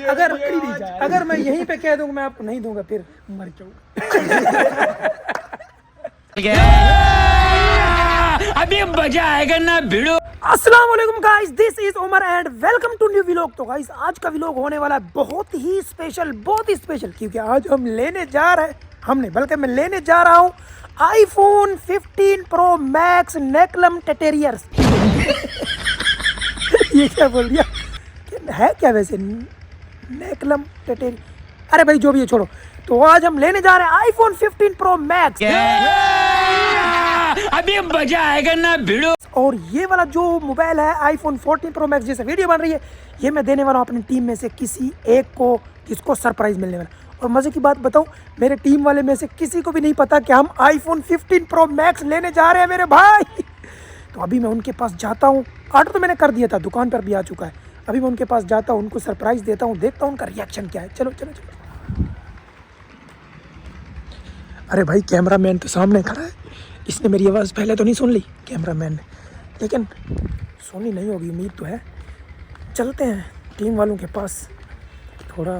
अगर मैं यहीं पे कह दूं मैं आपको नहीं दूंगा फिर मर जाऊंगा। अभी मजा आएगा ना भिड़ो। अस्सलाम वालेकुम guys, this is Umar and welcome to new vlog. तो गाइस आज का व्लॉग होने वाला है बहुत ही स्पेशल क्योंकि आज हम लेने जा रहे हैं मैं लेने जा रहा हूँ आईफोन 15 प्रो मैक्स नेकलम टेटेरियर्स। ये क्या बोल दिया, है क्या वैसे नेकलम टेटेरी? अरे भाई जो भी है छोड़ो। तो आज हम लेने जा रहे हैं आईफोन 15 प्रो मैक्स। अभी मजा आएगा ना भिड़ो। और ये वाला जो मोबाइल है आईफोन 14 प्रो मैक्स जैसे वीडियो बन रही है, ये मैं देने वाला हूँ अपनी टीम में से किसी एक को जिसको सरप्राइज मिलने वाला। और मज़े की बात बताऊँ, मेरे टीम वाले में से किसी को भी नहीं पता कि हम आईफोन 15 प्रो मैक्स लेने जा रहे हैं मेरे भाई। तो अभी मैं उनके पास जाता हूँ, ऑर्डर तो मैंने कर दिया था, दुकान पर भी आ चुका है। अभी मैं उनके पास जाता हूँ, उनको सरप्राइज़ देता हूँ, देखता हूँ उनका रिएक्शन क्या है। चलो चलो चलो। अरे भाई कैमरा मैन तो सामने खड़ा है, इसने मेरी आवाज़ पहले तो नहीं सुन ली कैमरा मैन ने, लेकिन सुनी नहीं होगी, उम्मीद तो है। चलते हैं टीम वालों के पास थोड़ा।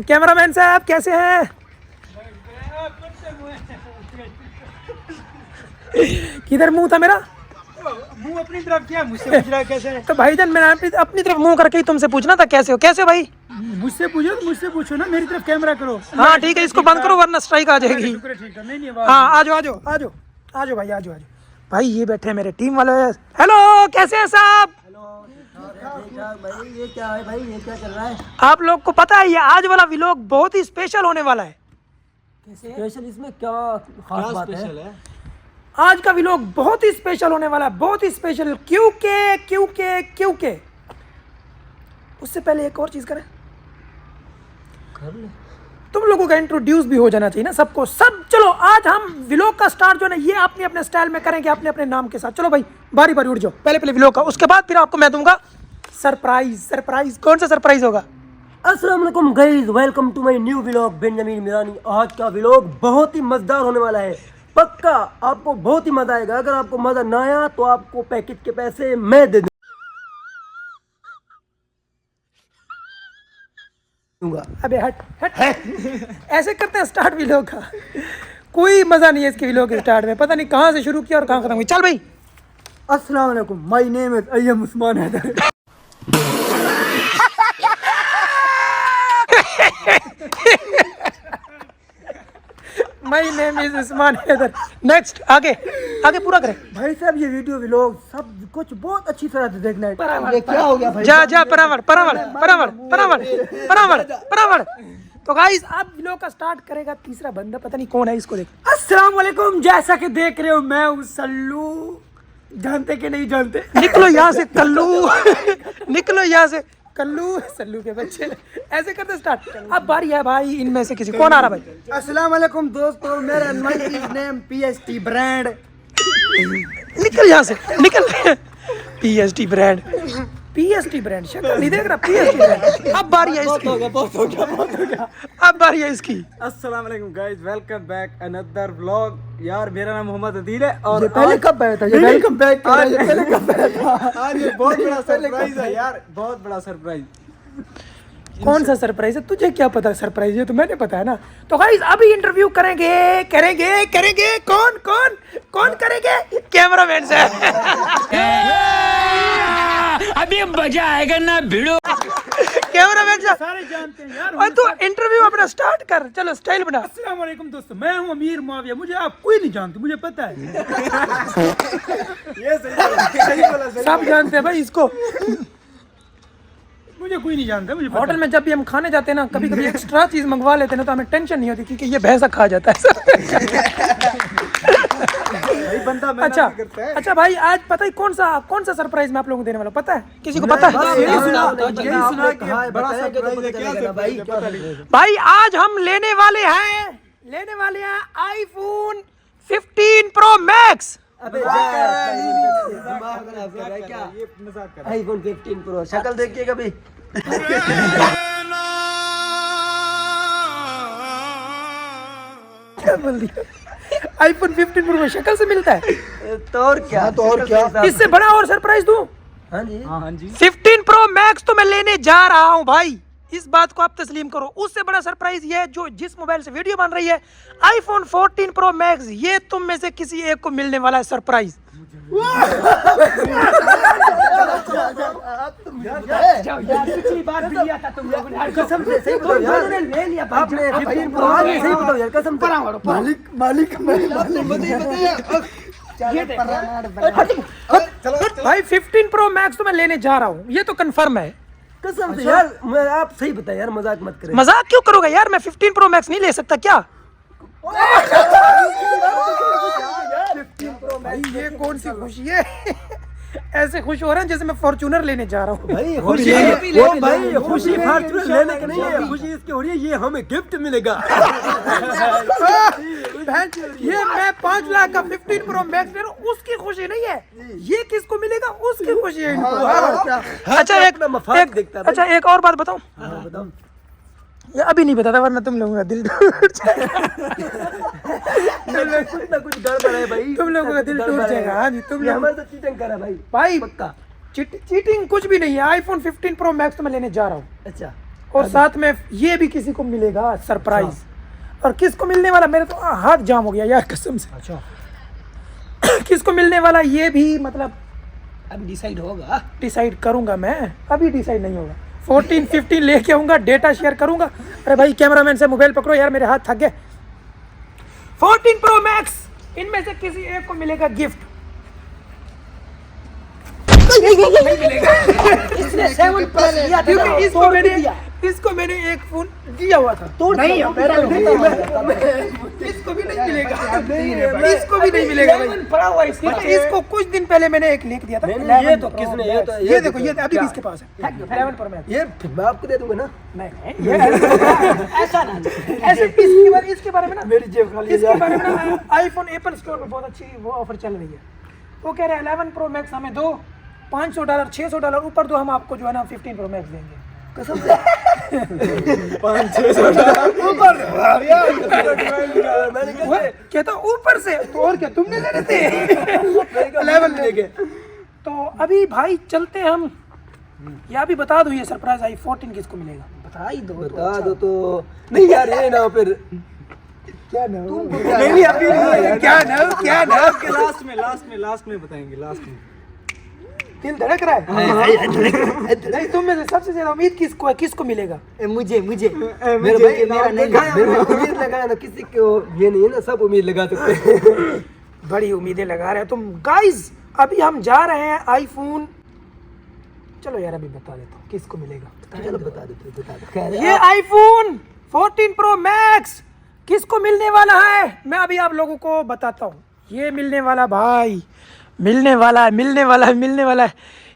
कैमरामैन साहब कैसे हैं? किधर मुंह था मेरा? मुंह अपनी तरफ किया, मुझसे पूछ रहा है कैसे है? तो भाईजान मैंने अपनी तरफ मुंह करके ही तुमसे पूछना था कैसे हो भाई? मुझसे पूछो ना, मेरी तरफ कैमरा करो। हाँ ठीक है, इसको बंद करो वरना स्ट्राइक आ जाएगी। ठीक है, नहीं हाँ आ जाओ भाई, आ जाओ भाई। ये बैठे हैं मेरे टीम वाले। हेलो कैसे हैं साहब? भाई ये क्या है भाई, ये क्या चल रहा है? आप लोग को पता है ये आज वाला व्लॉग बहुत ही स्पेशल होने वाला है। स्पेशल इसमें क्या खास बात है? आज का व्लॉग बहुत ही स्पेशल होने वाला है, बहुत ही स्पेशल। क्योंकि उससे पहले एक और चीज करें, तुम लोगों का इंट्रोड्यूस भी हो जाना चाहिए ना सबको। सब चलो आज हम व्लॉग का स्टार्ट जो है ना ये अपने अपने स्टाइल में करेंगे, अपने अपने नाम के साथ। चलो भाई बारी बारी उठ जाओ, पहले व्लॉग का, उसके बाद फिर आपको मैं दूंगा सरप्राइज। कौन सा सरप्राइज होगा? अस्सलाम वालेकुम guys, welcome to my new vlog Benjamin Mirani. आज का व्लॉग बहुत ही मजेदार होने वाला है, पक्का आपको बहुत ही मजा आएगा। अगर आपको मजा ना आया तो आपको पैकेज के पैसे मैं दे दूंगा। अबे हट ऐसे करते हैं स्टार्ट व्लॉग का? कोई मजा नहीं है इसके व्लॉग के स्टार्ट में, पता नहीं कहाँ से शुरू किया और कहाँ खत्म हुई। चल भाई। अस्सलाम वालेकुम, my name is Ayyam Usman Haider. My name is Usman Haider. Next आगे पूरा करें भाई साहब, ये वीडियो व्लॉग सब कुछ बहुत अच्छी तरह से देखना है। ये क्या हो गया भाई? जा परावड़। तो गाइस अब व्लॉग का स्टार्ट करेगा तीसरा बंदा, पता नहीं कौन है, इसको देख। अस्सलाम वालेकुम, जैसा कि देख रहे हो मैं हूँ सल्लू। जानते कि नहीं जानते? निकलो यहाँ से कल्लू। निकलो यहाँ से कल्लू, सल्लू के बच्चे। ऐसे करते स्टार्ट। अब बारी है भाई इनमें से किसी, कौन आ रहा भाई? अस्सलाम वालेकुम दोस्तों, मेरा नेम PST ब्रांड। निकल यहाँ से निकल। PST ब्रांड शक्ल नहीं देख रहा। PST brand. अब बारी है इसकी। बहुत हो गया। अब बारी है इसकी। अस्सलाम वालेकुम guys, welcome back another vlog. यार मेरा नाम मोहम्मद अदील है और पहले कब आया था ये? वेलकम बैक आज ये बहुत बड़ा सरप्राइज है यार, बहुत बड़ा सरप्राइज। कौन सा सरप्राइज है? तुझे क्या पता सरप्राइज है? तो मैंने पता है ना। तो गाइस अभी इंटरव्यू करेंगे। कौन करेंगे? कैमरामैन से। अभी मजा आएगा ना भिड़ो। कैमरामैन से सारे जानते हैं यार। और तू इंटरव्यू अपना स्टार्ट कर, चलो स्टाइल बना। अस्सलाम वालेकुम दोस्तों, मैं हूँ अमीर मुआविया। मुझे आप कोई नहीं जानते, मुझे पता है। ये सही बोला। सब जानते हैं भाई इसको। मुझे कोई नहीं जानता, मुझे पता होटल में जब भी हम खाने जाते हैं ना, कभी कभी एक्स्ट्रा चीज मंगवा लेते हैं ना, तो हमें टेंशन नहीं होती क्योंकि ये भैंसा खा जाता है। बंदा अच्छा भाई आज पता है कौन सा सरप्राइज मैं आप लोगों को देने वाला हूं? पता है किसी को? पता है? यही सुना कि बड़ा सरप्राइज भाई। भाई आज हम लेने वाले हैं आईफोन 15 प्रो मैक्स। अबे दिमाग खराब कर रहा है क्या? ये मजाक कर। आईफोन 15 प्रो शक्ल देखिए कभी। क्या बोल दिया? आईफोन 15 प्रो में शक्ल से मिलता है? तो और क्या? इससे बड़ा और सरप्राइज दूं? हाँ जी। 15 15 प्रो मैक्स तो मैं लेने जा रहा हूं भाई, इस बात को आप तस्लीम करो। उससे बड़ा सरप्राइज ये है, जो जिस मोबाइल से वीडियो बन रही है आईफोन 14 प्रो मैक्स, ये तुम में से किसी एक को मिलने वाला है सरप्राइज। पिछली बार भी लिया था तुम लोगों ने यार, कसम से सही बताओ यार। तुम लोगों ने ले लिया भाई। आपने 15 प्रो सही बताओ यार, कसम से। भाई 15 प्रो मैक्स तो मैं लेने जा रहा हूँ, ये तो कंफर्म है। कसम से यार, मैं आप सही बताएं यार, मजाक मत करें। मजाक क्यों करोगे यार, मैं 15 प्रो मैक्स नहीं ले सकता क्या? भाई ये कौन सी खुशी है? ऐसे खुश हो रहे हैं जैसे मैं फॉर्च्यूनर लेने जा रहा हूँ। भाई खुशी भाई खुशी फॉर्च्यूनर लेने की नहीं है, खुशी इसकी हो रही है ये हमें गिफ्ट मिलेगा। ये मैं 5 लाख का 15 प्रो मैक्स ले रहा हूँ, उसकी खुशी नहीं है, ये किसको मिलेगा उसकी खुशी है इनको। अच्छा एक और बात बताऊं, बताओ। ये अभी नहीं बताता वरना तुम लोगों का दिल टूट जाएगा। कुछ ना कुछ गड़बड़ है भाई, तुम लोगों का दिल टूट जाएगा। हाँ जी, तुम लोग हमारे साथ चीटिंग करा भाई। भाई पक्का चीटिंग कुछ भी नहीं है। आईफोन 15 प्रो मैक्स तो मैं लेने जा रहा हूँ, अच्छा। और साथ में ये भी किसी को मिलेगा सरप्राइज। और किसको मिलने वाला, मेरे तो हाथ जाम हो गया यार कसम से। अच्छा किसको मिलने वाला ये भी मतलब अब डिसाइड होगा। डिसाइड करूंगा मैं, अभी डिसाइड नहीं होगा। 14 15 लेके आऊंगा, डेटा शेयर करूंगा। अरे भाई कैमरामैन से मोबाइल पकड़ो यार, मेरे हाथ थक गए। 14 प्रो मैक्स, इनमें से किसी एक को मिलेगा गिफ्ट। नहीं मिलेगा। इसने 7 प्लस लिया था, क्योंकि इसको मैंने एक फोन दिया हुआ था। नहीं इसको भी नहीं मिलेगा, इसको भी नहीं मिलेगा भाई। पड़ा हुआ इसके पास। इसको कुछ दिन पहले मैंने एक लिंक दिया था। नहीं, 11 ये तो Pro किसने, Max। ये तो- ये देखो, ये अभी भी इसके पास है। 11 Pro Max। ये मैं आपको दे दूंगा ना, नहीं, ये ऐसा ना, ऐसे इसके बारे में ना, मेरी जेब खाली है इसके यार। बारे में ना आईफोन एप्पल स्टोर में बहुत अच्छी वो ऑफर चल रही है। वो कह रहे हैं 11 प्रो मैक्स हमें दो, $500 $600 ऊपर दो, हम आपको जो है ना 15 प्रो मैक्स देंगे। कसम से 500-600 ऊपर मैंने वो कहता ऊपर से, तो और क्या तुमने लेने थे 11 लेके। तो अभी भाई चलते हम, या भी बता दो ये सरप्राइज आई 14 किसको मिलेगा? बता ही दो। बता दो तो। नहीं यार ये ना फिर क्या ना नहीं अभी क्या ना लास्ट में बताएंगे, लास्ट में। दिल धड़क रहा है। नहीं, तुम में से सबसे ज्यादा उम्मीद किसको है, किसको मिलेगा? मुझे मेरे भाई मेरा नहीं उम्मीद लगाया ना, किसी को ये नहीं है ना, सब उम्मीद लगा सकते हैं। बड़ी उम्मीदें लगा रहे हो तुम गाइस। अभी हम जा रहे हैं आईफोन, चलो यार अभी बता देता हूँ किसको मिलेगा। चलो बता दो ये आईफोन 14 प्रो मैक्स किसको मिलने वाला है, मैं अभी आप लोगों को बताता हूँ। ये मिलने वाला भाई, मिलने वाला है।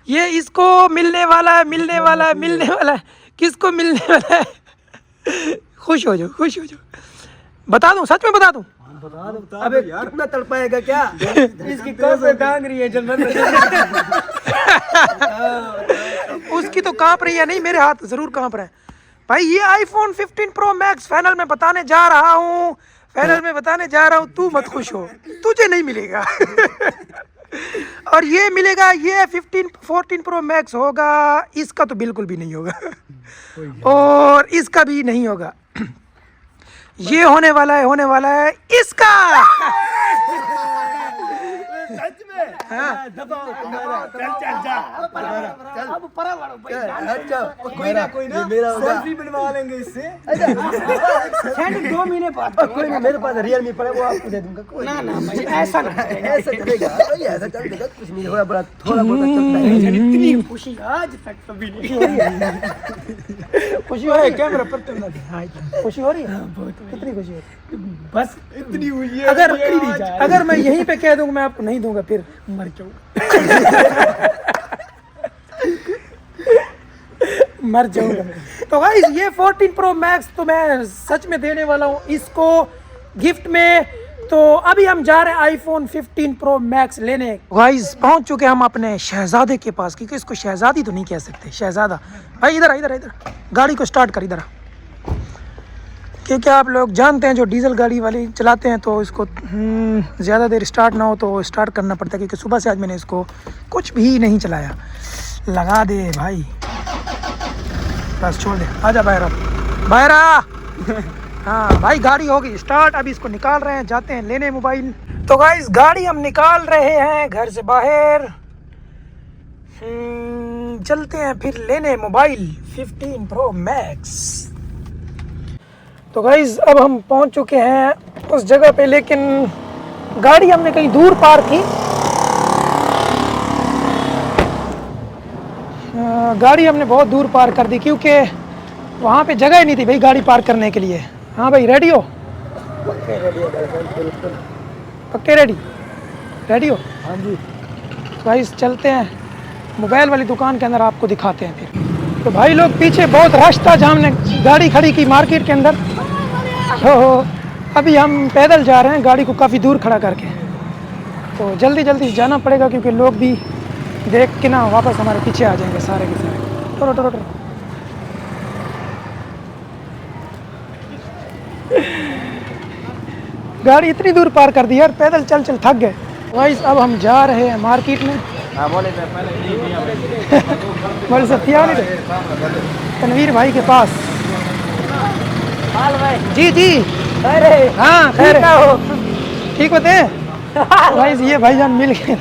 ये इसको मिलने वाला है। किसको मिलने वाला है? खुश हो जाओ। बता दूं, सच में बता दूं? अबे कितना तड़पाएगा क्या? इसकी कब कांग रही है जन्नत में। उसकी तो कांप रही है, नहीं मेरे हाथ जरूर कांप रहे हैं भाई। ये आईफोन 15 प्रो मैक्स फाइनल में बताने जा रहा हूँ, तू मत खुश हो, तुझे नहीं मिलेगा। और ये मिलेगा, ये 14 प्रो मैक्स होगा, इसका तो बिल्कुल भी नहीं होगा, और इसका भी नहीं होगा। ये होने वाला है इसका। सच में? हाँ। अब परा वालों भाई अच्छा कोई ना मेरा होगा। सेल्फी बनवा लेंगे इससे। सेंड 2 महीने बाद। कोई नहीं, मेरे पास रियलमी पड़ा है, वो आपको दे दूंगा। कोई ना भाई ऐसा ना, ऐसा चलेगा भाई, ऐसा चलेगा, कुछ नहीं होगा, बड़ा थोड़ा बहुत चलता है। इतनी खुशी आज तक कभी नहीं हुई है। खुशी हो रही है कैमरा पर तुम खुशी हो रही है बहुत, कितनी खुशी हो रही है? बस इतनी हुई है। अगर मैं यहीं पे कह दूंगा मैं आपको नहीं दूंगा, फिर मर जाऊंगा। तो गाइस ये 14 प्रो मैक्स तो मैं सच में देने वाला हूँ इसको गिफ्ट में। तो अभी हम जा रहे हैं आईफोन 15 प्रो मैक्स लेने। गाइस पहुंच चुके हम अपने शहजादे के पास, क्योंकि इसको शहजादी तो नहीं कह सकते, शहजादा। भाई इधर गाड़ी को स्टार्ट कर, इधर। क्योंकि आप लोग जानते हैं जो डीजल गाड़ी वाली चलाते हैं तो इसको ज़्यादा देर स्टार्ट ना हो तो स्टार्ट करना पड़ता है, क्योंकि सुबह से आज मैंने इसको कुछ भी नहीं चलाया। लगा दे भाई, बस छोड़ दे, आजा बाहर, बाहर आ। हाँ भाई गाड़ी होगी स्टार्ट, अभी इसको निकाल रहे हैं, जाते हैं लेने मोबाइल। तो गाइस गाड़ी हम निकाल रहे हैं घर से बाहर, चलते हैं फिर लेने मोबाइल 15 Pro Max। तो गाइस अब हम पहुंच चुके हैं उस जगह पे, लेकिन गाड़ी हमने कहीं दूर पार्क की, गाड़ी हमने बहुत दूर पार्क कर दी क्योंकि वहाँ पे जगह ही नहीं थी भाई गाड़ी पार्क करने के लिए। हाँ भाई रेडी हो? पक्के रेडी? रेडी हो? हाँ जी। भाई चलते हैं मोबाइल वाली दुकान के अंदर, आपको दिखाते हैं फिर। तो भाई लोग पीछे बहुत रश था जहाँ हमने गाड़ी खड़ी की मार्केट के अंदर, तो अभी हम पैदल जा रहे हैं गाड़ी को काफ़ी दूर खड़ा करके। तो जल्दी जल्दी जाना पड़ेगा क्योंकि लोग भी देख के ना वापस हमारे पीछे आ जाएंगे सारे के सारे। Toro Toro Toro. गाड़ी इतनी दूर पार कर दी यार, पैदल चल चल थक गए। गाइस अब हम जा रहे हैं मार्केट में। बोले सत्या नहीं थे तनवीर भाई के पास। जी जी अरे हाँ खैर हो, ठीक होते हैं भाई। ये भाईजान मिल गए।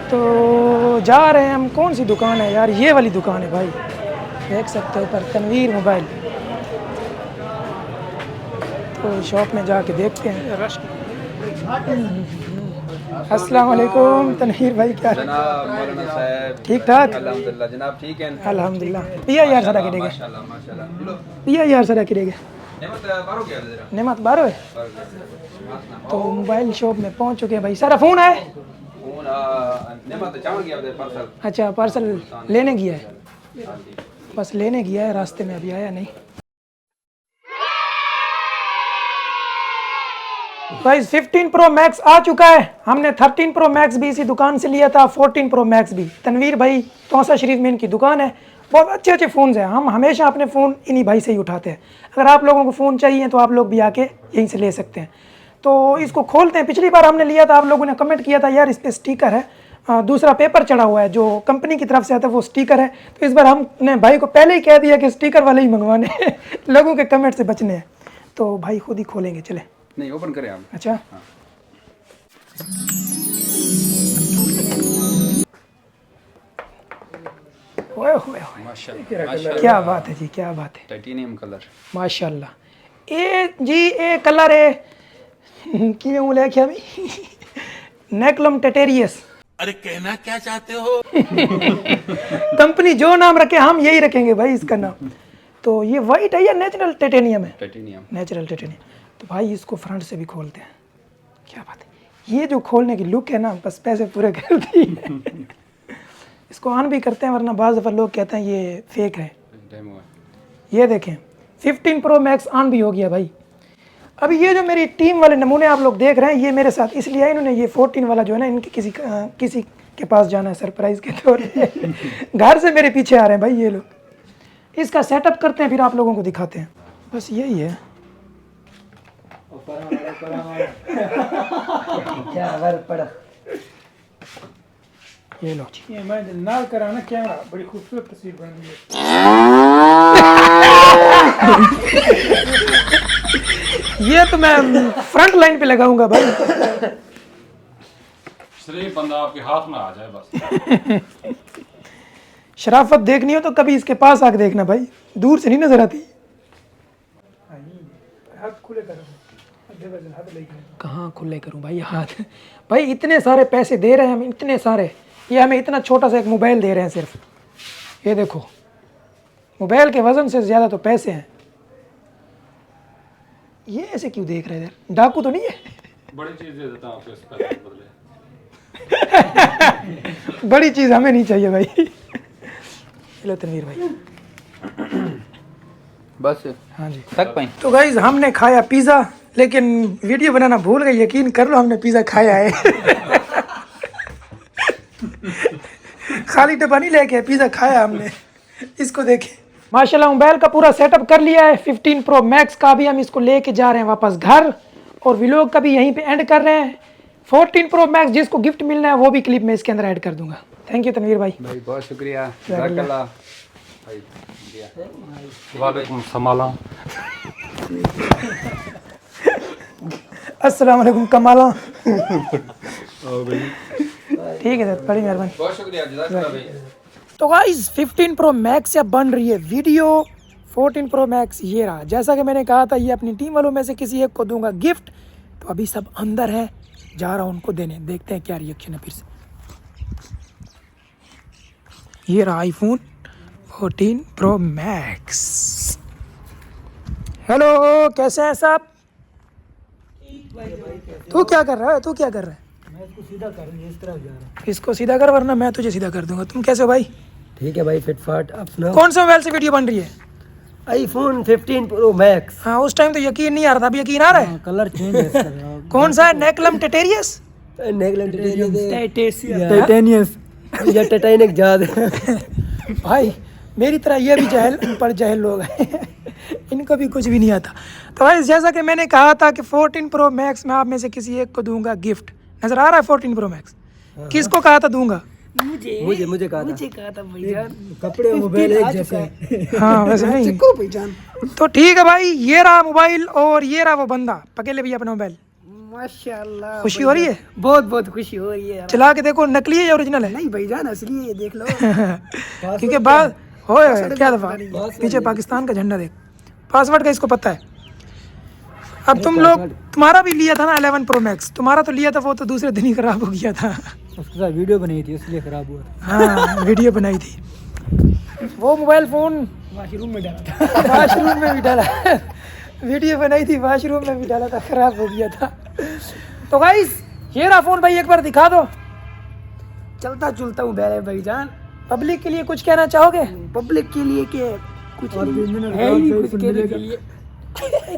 तो जा रहे हैं हम, कौन सी दुकान है यार, ये वाली दुकान है भाई, देख सकते हो ऊपर तनवीर मोबाइल। तो शॉप में जाके देखते हैं। अस्सलाम वालेकुम तनवीर भाई, क्या जनाब मौलाना साहब ठीक ठाक? अल्हम्दुलिल्लाह जनाब ठीक है अल्हम्दुलिल्लाह। पिया यार सदा करेंगे, माशाल्लाह माशाल्लाह पिया यार सदा करेंगे। नेमत बारो क्या जरा नेमत बारो है। तो मोबाइल शॉप में पहुंच चुके हैं भाई, सारा फ़ोन है। फोन नेमत चावल गया उधर पार्सल। अच्छा पार्सल लेने गया है, बस लेने गया है, रास्ते में अभी आया नहीं। गाइस 15 Pro Max आ चुका है। हमने 13 Pro Max भी इसी दुकान से लिया था, 14 Pro Max भी। तनवीर भाई तौसा शरीफ में इनकी दुकान है, बहुत अच्छे अच्छे फ़ोन्स हैं। हम हमेशा अपने फ़ोन इन्हीं भाई से ही उठाते हैं। अगर आप लोगों को फ़ोन चाहिए तो आप लोग भी आके यहीं से ले सकते हैं। तो इसको खोलते हैं। पिछली बार हमने लिया था, आप लोगों ने कमेंट किया था यार इस पर स्टिकर है, दूसरा पेपर चढ़ा हुआ है जो कंपनी की तरफ से आता है वो स्टिकर है। तो इस बार हमने भाई को पहले ही कह दिया कि स्टिकर वाले ही मंगवाने हैं, लोगों के कमेंट से बचने हैं। तो भाई खुद ही खोलेंगे, चले। नहीं ओपन करें हम। अच्छा ओए होए होए, माशाल्लाह क्या बात है जी, क्या बात है, टाइटेनियम कलर माशाल्लाह। ए जी ए कलर है कि बोले क्या भी नेक्लम टेटेरियस। अरे कहना क्या चाहते हो? कंपनी जो नाम रखे हम यही रखेंगे भाई इसका नाम। तो ये वाइट है या नेचुरल टिटेनियम है? Titanium natural titanium. तो भाई इसको फ्रंट से भी खोलते हैं, क्या बात है। ये जो खोलने की लुक है ना, बस पैसे पूरे कर दिए। इसको ऑन भी करते हैं वरना बाज़ दफ़ा लोग कहते हैं ये फेक है। डेमो है। ये देखें 15 Pro Max ऑन भी हो गया भाई। अभी ये जो मेरी टीम वाले नमूने आप लोग देख रहे हैं, ये मेरे साथ इसलिए है, इन्होंने ये 14 वाला जो है ना, इनके किसी के पास जाना है सरप्राइज़ के तौर पे। घर से मेरे पीछे आ रहे हैं भाई ये लोग। इसका सेटअप करते हैं फिर आप लोगों को दिखाते हैं, बस यही है। ये लो जी, ये मैं नाल कराना कैमरा, बड़ी खूबसूरत तस्वीर बन रही है। ये तो मैं फ्रंट लाइन पे लगाऊंगा भाई। सिर्फ बंदा आपके हाथ में आ जाए बस। शराफत देखनी हो तो कभी इसके पास आके देखना भाई, दूर से नहीं नजर आती। हाथ खुले करो, हाथ लेके कहाँ खुले करूँ भाई हाथ? भाई इतने सारे पैसे दे रहे हैं हम, इतने सारे, ये हमें इतना छोटा सा एक मोबाइल दे रहे हैं सिर्फ। ये देखो मोबाइल के वजन से ज़्यादा तो पैसे हैं। ये ऐसे क्यों देख रहे हैं? डाकू तो नहीं है? बड़ी चीज दे देता हूँ आपको इस पैसे के बदले। बड़ी चीज़ हमें नहीं चाहिए भाई। चलो तनवीर भाई, बस हाँ जी तक पाई। तो गाइज हमने खाया पिज़्ज़ा, लेकिन वीडियो बनाना भूल गए। यकीन कर लो हमने पिज़्ज़ा खाया है। खाली डब्बा नहीं लेके पिज़्ज़ा खाया हमने। इसको देखें माशाल्लाह, मोबाइल का पूरा सेटअप कर लिया है 15 Pro Max का। भी हम इसको लेके जा रहे हैं वापस घर, और व्लॉग का भी यहीं पे एंड कर रहे हैं। 14 Pro Max जिसको गिफ्ट मिलना है वो भी क्लिप में इसके अंदर ऐड कर दूंगा। थैंक यू तनवीर भाई। भाई बहुत शुक्रिया, जज़ाकल्लाह भाई। वालेकुम समाला। अस्सलाम वालेकुम कमाला। ठीक है सर, बड़ी मेहरबानी। बहुत शुक्रिया, जज़ाकल्लाह भाई। तो गाइस 15 प्रो मैक्स से अब बन रही है वीडियो। 14 प्रो मैक्स ये रहा। जैसा कि मैंने कहा था ये अपनी टीम वालों में से किसी एक को दूंगा गिफ्ट। तो अभी सब अंदर है, जा रहा हूँ उनको देने, देखते हैं क्या रिएक्शन है फिर से। ये रहा आईफोन 14 प्रो मैक्स। हेलो, कैसे हैं सब? तू क्या कर रहा है? तू क्या कर रहा है? मैं इसको सीधा कर रही इस तरफ जा रहा हूँ। इसको सीधा कर, वरना मैं तुझे सीधा कर दूंगा। तुम कैसे हो भाई? ठीक है भाई, फिटफाट। आप सुनाओ। कौन से मोबाइल से वीडियो बन रही है? IPhone 15 pro max. हाँ, उस टाइम तो यकीन नहीं आ रहा था, अभी यकीन आ रहा है। कलर चेंज है इसका। कौन सा है? नेकलम टेटेरियस? टाइटेनियस या टाइटैनिक जाद। भाई मेरी तरह ये भी जहल, पर जहल लोग हैं। इनको भी कुछ भी नहीं आता। तो भाई जैसा कि मैंने कहा था कि 14 प्रो मैक्स मैं आप में से किसी एक को दूंगा गिफ्ट। नजर आ रहा है 14 प्रो मैक्स? किसको कहा था दूंगा? मुझे कहा था भाईजान। कपड़े और मोबाइल एक जैसे। हाँ वैसे नहीं। भाईजान तो ठीक है भाई, ये रहा मोबाइल और ये रहा वो बंदा। पकेले भी अपना मोबाइल। माशाल्लाह, खुशी हो रही है? बहुत बहुत खुशी हो रही है। चला के देखो, नकली है या ओरिजिनल है? नहीं भाईजान, असली है, ये देख लो। क्योंकि बात हो क्या दफा पीछे पाकिस्तान का झंडा देख। पासवर्ड का इसको पता है। अब तुम लोग, तुम्हारा भी लिया था ना 11 प्रो मैक्स? तुम्हारा तो लिया था, वो तो दूसरे दिन ही खराब हो गया था। उसके साथ वीडियो बनाई थी इसलिए खराब हुआ। हाँ वीडियो बनाई थी। वो मोबाइल फोन वाशरूम में डाला था। वाशरूम में भी डाला। वीडियो बनाई थी, वाशरूम में भी डाला था, खराब हो गया था। तो गाइस ये रहा फोन भाई, एक बार दिखा दो। चलता चलता हूँ बैरे भाईजान। पब्लिक के लिए कुछ कहना चाहोगे? पब्लिक के लिए के कुछ नहीं है ही कुछ कहने के लिए।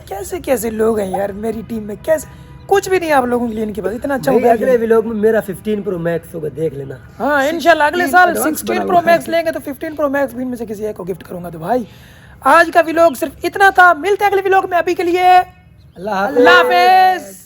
कैसे कैसे लोग हैं यार मेरी टीम में, कैसे कुछ भी नहीं है आप लोगों के लिए इनके पास। इतना अच्छा भाई, मोबाइल अगले व्लॉग में मेरा 15 प्रो मैक्स होगा, देख लेना। हाँ इंशाल्लाह अगले साल advance 16 बना प्रो हुआ मैक्स लेंगे तो 15 प्रो मैक्स भी इनमें से किसी एक को गिफ्ट करूंगा। तो भाई आज का व्लॉग सिर्फ इतना था। मिलते हैं अगले व्लॉग में। अभी के लिए अल्लाह अल्लाह हाफिज।